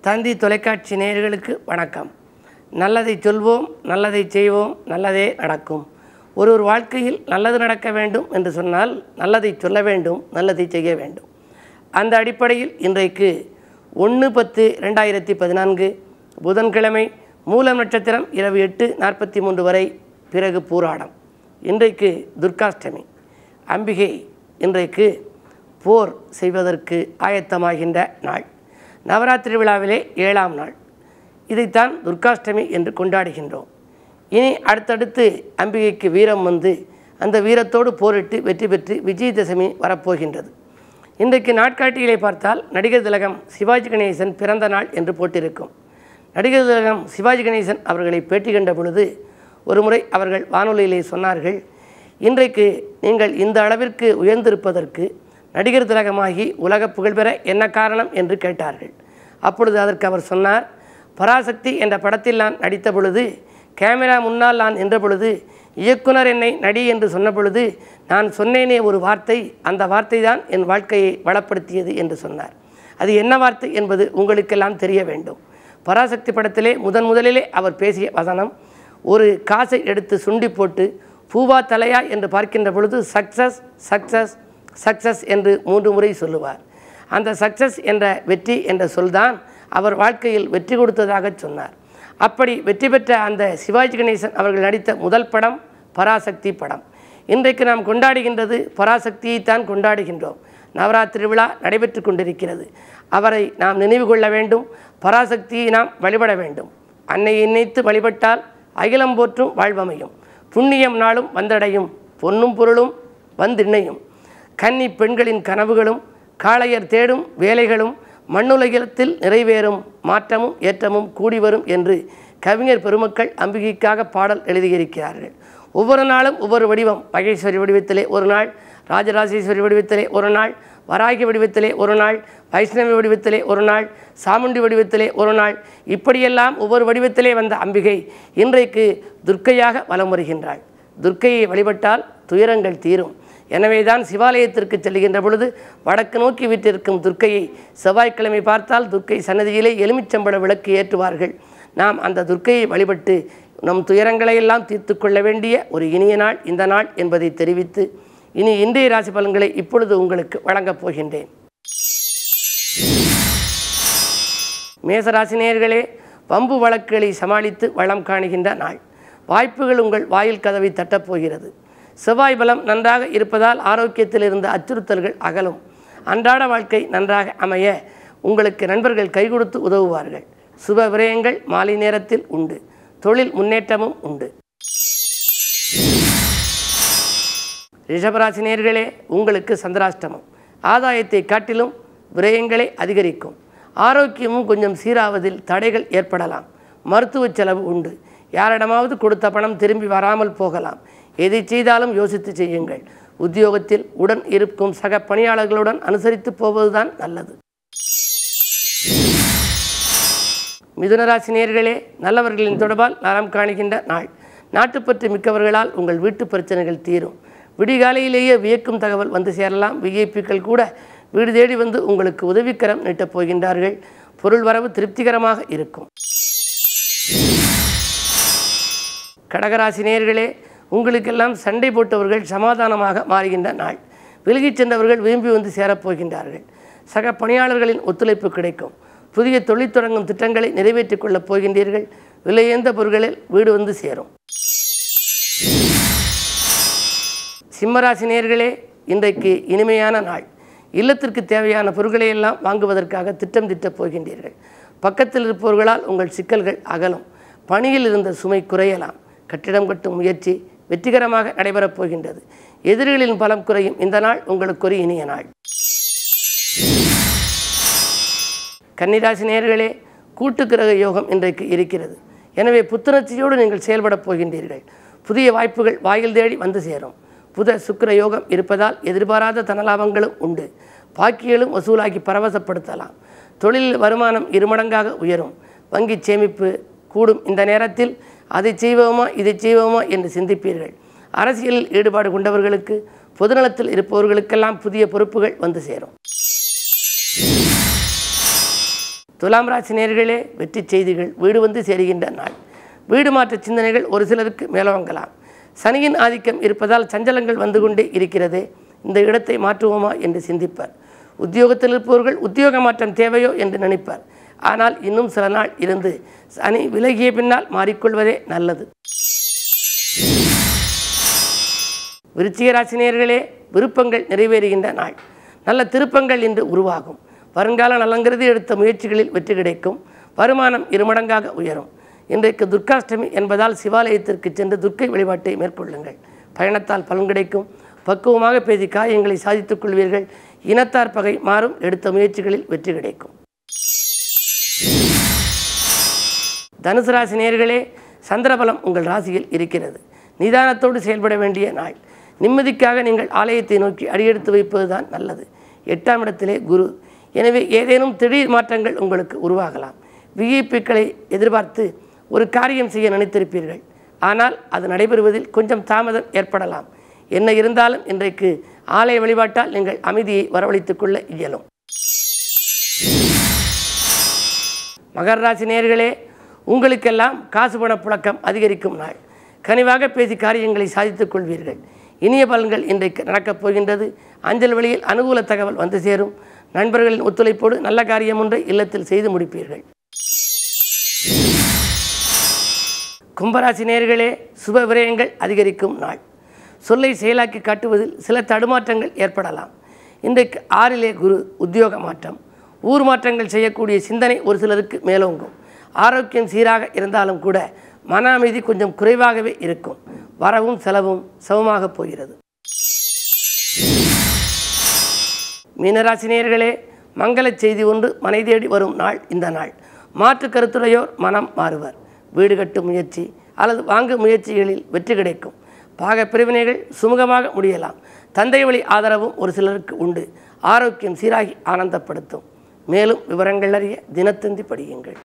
தந்தி தொலைக்காட்சி நேயர்களுக்கு வணக்கம். நல்லதை சொல்வோம், நல்லதை செய்வோம், நல்லதே நடக்கும். ஒரு வாழ்க்கையில் நல்லது நடக்க வேண்டும் என்று சொன்னால் நல்லதை சொல்ல வேண்டும், நல்லதை செய்ய வேண்டும். அந்த அடிப்படையில் இன்றைக்கு 1/10/2014 புதன்கிழமை மூலம் நட்சத்திரம் இரவு 8:43 வரை, பிறகு பூராடம். இன்றைக்கு துர்காஷ்டமி. அம்பிகை இன்றைக்கு போர் செய்வதற்கு ஆயத்தமாகின்ற நாள். நவராத்திரி விழாவிலே 7ஆம் நாள். இதைத்தான் துர்காஷ்டமி என்று கொண்டாடுகின்றோம். இனி அடுத்தடுத்து அம்பிகைக்கு வீரம் வந்து அந்த வீரத்தோடு போரிட்டு வெற்றி பெற்று விஜயதசமி வரப்போகின்றது. இன்றைக்கு நாட்காட்டியிலே பார்த்தால் நடிகர் திலகம் சிவாஜி கணேசன் பிறந்த நாள் என்று போட்டிருக்கும். நடிகர் திலகம் சிவாஜி கணேசன் அவர்களை பேட்டி கண்ட பொழுது ஒரு முறை அவர்கள் வானொலியிலே சொன்னார்கள், இன்றைக்கு நீங்கள் இந்த அளவிற்கு உயர்ந்திருப்பதற்கு நடிகர் திலகமாகி உலக புகழ்பெற என்ன காரணம் என்று கேட்டார்கள். அப்பொழுது அதற்கு அவர் சொன்னார், பராசக்தி என்ற படத்தில் நான் நடித்த பொழுது, கேமரா முன்னால் நான் நின்ற பொழுது, இயக்குனர் என்னை நடி என்று சொன்ன பொழுது நான் சொன்னேனே ஒரு வார்த்தை, அந்த வார்த்தை தான் என் வாழ்க்கையை வளப்படுத்தியது என்று சொன்னார். அது என்ன வார்த்தை என்பது உங்களுக்கெல்லாம் தெரிய வேண்டும். பராசக்தி படத்திலே முதலிலே அவர் பேசிய வசனம், ஒரு காசை எடுத்து சுண்டி போட்டு பூவா தலையா என்று பார்க்கின்ற பொழுது சக்சஸ் சக்சஸ் சக்சஸ் என்று 3 முறை சொல்லுவார். அந்த சக்சஸ் என்ற வெற்றி என்ற சொல்தான் அவர் வாழ்க்கையில் வெற்றி கொடுத்ததாக சொன்னார். அப்படி வெற்றி பெற்ற அந்த சிவாஜி கணேசன் அவர்கள் நடித்த முதல் படம் பராசக்தி படம். இன்றைக்கு நாம் கொண்டாடுகின்றது பராசக்தியைத்தான் கொண்டாடுகின்றோம். நவராத்திரி விழா நடைபெற்று கொண்டிருக்கிறது. அவரை நாம் நினைவு கொள்ள வேண்டும். பராசக்தியை நாம் வழிபட வேண்டும். அன்னையை நினைத்து வழிபட்டால் அகிலம் போற்றும் வாழ்வமையும், புண்ணியம் நாளும் வந்தடையும், பொன்னும் பொருளும் வந்திண்ணையும், கன்னி பெண்களின் கனவுகளும் காளையர் தேடும் வேலைகளும் மண்ணுலகத்தில் நிறைவேறும், மாற்றமும் ஏற்றமும் கூடி வரும் என்று கவிஞர் பெருமக்கள் அம்பிகைக்காக பாடல் எழுதியிருக்கிறார்கள். ஒவ்வொரு நாளும் ஒவ்வொரு வடிவம். மகேஸ்வரி வடிவத்திலே ஒரு நாள், ராஜராஜேஸ்வரி வடிவத்திலே ஒரு நாள், வராகி வடிவத்திலே ஒரு நாள், வைஷ்ணவி வடிவத்திலே ஒரு நாள், சாமுண்டி வடிவத்திலே ஒரு நாள், இப்படியெல்லாம் ஒவ்வொரு வடிவத்திலே வந்த அம்பிகை இன்றைக்கு துர்க்கையாக வலம் வருகின்றாள். துர்க்கையை வழிபட்டால் துயரங்கள் தீரும். எனவேதான் சிவாலயத்திற்கு செல்கின்ற பொழுது வடக்கு நோக்கி வீட்டிற்கும் துர்க்கையை செவ்வாய்க்கிழமை பார்த்தால் துர்க்கை சன்னதியிலே எலுமிச்சம்பழ விளக்கு ஏற்றுவார்கள். நாம் அந்த துர்க்கையை வழிபட்டு நம் துயரங்களை எல்லாம் தீர்த்து கொள்ள வேண்டிய ஒரு இனிய நாள் இந்த நாள் என்பதை தெரிவித்து இனி இன்றைய ராசி பலன்களை இப்பொழுது உங்களுக்கு வழங்கப் போகின்றேன். மேசராசினியர்களே, வம்பு வழக்குகளை சமாளித்து வளம் காணுகின்ற நாள். வாய்ப்புகள் உங்கள் வாயில் கதவை தட்டப்போகிறது. செவ்வாய் பலம் நன்றாக இருப்பதால் ஆரோக்கியத்தில் இருந்த அச்சுறுத்தல்கள் அகலும். அன்றாட வாழ்க்கை நன்றாக அமைய உங்களுக்கு நண்பர்கள் கை கொடுத்து உதவுவார்கள். சுப விரயங்கள் மாலை நேரத்தில் உண்டு. தொழில் முன்னேற்றமும் உண்டு. ரிஷபராசினியர்களே, உங்களுக்கு சந்திராஷ்டமம். ஆதாயத்தை காட்டிலும் விரயங்களை அதிகரிக்கும். ஆரோக்கியமும் கொஞ்சம் சீராவதில் தடைகள் ஏற்படலாம். மருத்துவ செலவு உண்டு. யாரிடமாவது கொடுத்த பணம் திரும்பி வராமல் போகலாம். எதை செய்தாலும் யோசித்து செய்யுங்கள். உத்தியோகத்தில் உடன் இருக்கும் சக பணியாளர்களுடன் அனுசரித்து போவதுதான் நல்லது. மிதுனராசினியர்களே, நல்லவர்களின் தொடர்பால் நலம் காணுகின்ற நாள். நாட்டுப்பற்று மிக்கவர்களால் உங்கள் வீட்டு பிரச்சனைகள் தீரும். விடிகாலையிலேயே வியக்கும் தகவல் வந்து சேரலாம். விஐபிக்கள் கூட வீடு தேடி வந்து உங்களுக்கு உதவிக்கரம் நீட்டப் போகின்றார்கள். பொருள் வரவு திருப்திகரமாக இருக்கும். கடகராசினியர்களே, உங்களுக்கெல்லாம் சண்டை போட்டவர்கள் சமாதானமாக மாறுகின்ற நாள். விலகிச் சென்றவர்கள் விரும்பி வந்து சேரப்போகின்றார்கள். சக பணியாளர்களின் ஒத்துழைப்பு கிடைக்கும். புதிய தொழில் தொடங்கும் திட்டங்களை நிறைவேற்றிக் கொள்ளப் போகின்றீர்கள். விலையேந்த பொருட்களில் வீடு வந்து சேரும். சிம்மராசினியர்களே, இன்றைக்கு இனிமையான நாள். இல்லத்திற்கு தேவையான பொருட்களை எல்லாம் வாங்குவதற்காக திட்டம் திட்டப் போகின்றீர்கள். பக்கத்தில் இருப்பவர்களால் உங்கள் சிக்கல்கள் அகலும். பணியில் இருந்த சுமை குறையலாம். கட்டிடம் கட்டும் முயற்சி வெற்றிகரமாக நடைபெறப் போகின்றது. எதிரிகளின் பலம் குறையும். இந்த நாள் உங்களுக்கு ஒரு இனிய நாள். கன்னிராசி நேயர்களே, கூட்டு கிரக யோகம் இன்றைக்கு இருக்கிறது. எனவே புத்துணர்ச்சியோடு நீங்கள் செயல்படப் போகின்றீர்கள். புதிய வாய்ப்புகள் வாயில் தேடி வந்து சேரும். புத சுக்கிர யோகம் இருப்பதால் எதிர்பாராத தனலாபங்களும் உண்டு. பாக்கிகளும் வசூலாகி பரவசப்படுத்தலாம். தொழில் வருமானம் 2 மடங்காக உயரும். வங்கி சேமிப்பு கூடும். இந்த நேரத்தில் அதை செய்வோமா இதை செய்வோமா என்று சிந்திப்பீர்கள். அரசியலில் ஈடுபாடு கொண்டவர்களுக்கு, பொதுநலத்தில் இருப்பவர்களுக்கெல்லாம் புதிய பொறுப்புகள் வந்து சேரும். துலாம் ராசி நேயர்களே, வெற்றி செய்திகள் வீடு வந்து சேருகின்ற நாள். வீடு மாற்ற சிந்தனைகள் ஒரு சிலருக்கு மேலோங்கலாம். சனியின் ஆதிக்கம் இருப்பதால் சஞ்சலங்கள் வந்து கொண்டே இருக்கிறது. இந்த இடத்தை மாற்றுவோமா என்று சிந்திப்பார். உத்தியோகத்தில் இருப்பவர்கள் உத்தியோக மாற்றம் தேவையோ என்று நினைப்பார். ஆனால் இன்னும் சில நாள் இருந்து சனி விலகிய பின்னால் மாறிக்கொள்வதே நல்லது. விருச்சிக ராசி நேயர்களே, விருப்பங்கள் நிறைவேறுகின்ற நாள். நல்ல திருப்பங்கள் இன்று உருவாகும். வருங்கால நலங்கிறது எடுத்த முயற்சிகளில் வெற்றி கிடைக்கும். வருமானம் இருமடங்காக உயரும். இன்றைக்கு துர்காஷ்டமி என்பதால் சிவாலயத்திற்கு சென்று துர்க்கை வழிபாட்டை மேற்கொள்ளுங்கள். பயணத்தால் பலன் கிடைக்கும். பக்குவமாக பேசி காரியங்களை சாதித்துக் கொள்வீர்கள். இனத்தார் பகை மாறும். எடுத்த முயற்சிகளில் வெற்றி கிடைக்கும். தனுசு ராசி நேயர்களே, சந்திரபலம் உங்கள் ராசியில் இருக்கிறது. நிதானத்தோடு செயல்பட வேண்டிய நாள். நிம்மதிக்காக நீங்கள் ஆலயத்தை நோக்கி அடியெடுத்து வைப்பதுதான் நல்லது. 8ஆம் இடத்திலே குரு. எனவே ஏதேனும் திடீர் மாற்றங்கள் உங்களுக்கு உருவாகலாம். விஐபிக்களை எதிர்பார்த்து ஒரு காரியம் செய்ய நினைத்திருப்பீர்கள். ஆனால் அது நடைபெறுவதில் கொஞ்சம் தாமதம் ஏற்படலாம். என்ன இருந்தாலும் இன்றைக்கு ஆலய வழிபாட்டால் நீங்கள் அமைதியை வரவழைத்துக் கொள்ள இயலும். மகர ராசி நேயர்களே, உங்களுக்கெல்லாம் காசு பண புழக்கம் அதிகரிக்கும் நாள். கனிவாக பேசி காரியங்களை சாதித்துக் கொள்வீர்கள். இனிய பலன்கள் இன்றைக்கு நடக்கப் போகின்றது. அஞ்சல் வழியில் அனுகூல தகவல் வந்து சேரும். நண்பர்களின் ஒத்துழைப்போடு நல்ல காரியம் ஒன்றை இல்லத்தில் செய்து முடிப்பீர்கள். கும்பராசி நேயர்களே, சுப விரயங்கள் அதிகரிக்கும் நாள். சொல்லை செயலாக்கி காட்டுவதில் சில தடுமாற்றங்கள் ஏற்படலாம். இன்றைக்கு 6லே குரு. உத்தியோக மாற்றம், ஊர் மாற்றங்கள் செய்யக்கூடிய சிந்தனை ஒரு சிலருக்கு மேலோங்கும். ஆரோக்கியம் சீராக இருந்தாலும் கூட மன அமைதி கொஞ்சம் குறைவாகவே இருக்கும். வரவும் செலவும் சமமாக போகிறது. மீனராசி நேயர்களே, மங்கள செய்தி ஒன்று மனை தேடி வரும் நாள் இந்த நாள். மாற்று கருத்துடையோர் மனம் மாறுவர். வீடு கட்டும் முயற்சி அல்லது வாங்கும் முயற்சிகளில் வெற்றி கிடைக்கும். பாக பிரிவினைகள் சுமூகமாக முடியலாம். தந்தை வழி ஆதரவும் ஒரு சிலருக்கு உண்டு. ஆரோக்கியம் சீராகி ஆனந்தப்படுத்தும். மேலும் விவரங்கள் அறிய தினத்தந்தி படியுங்கள்.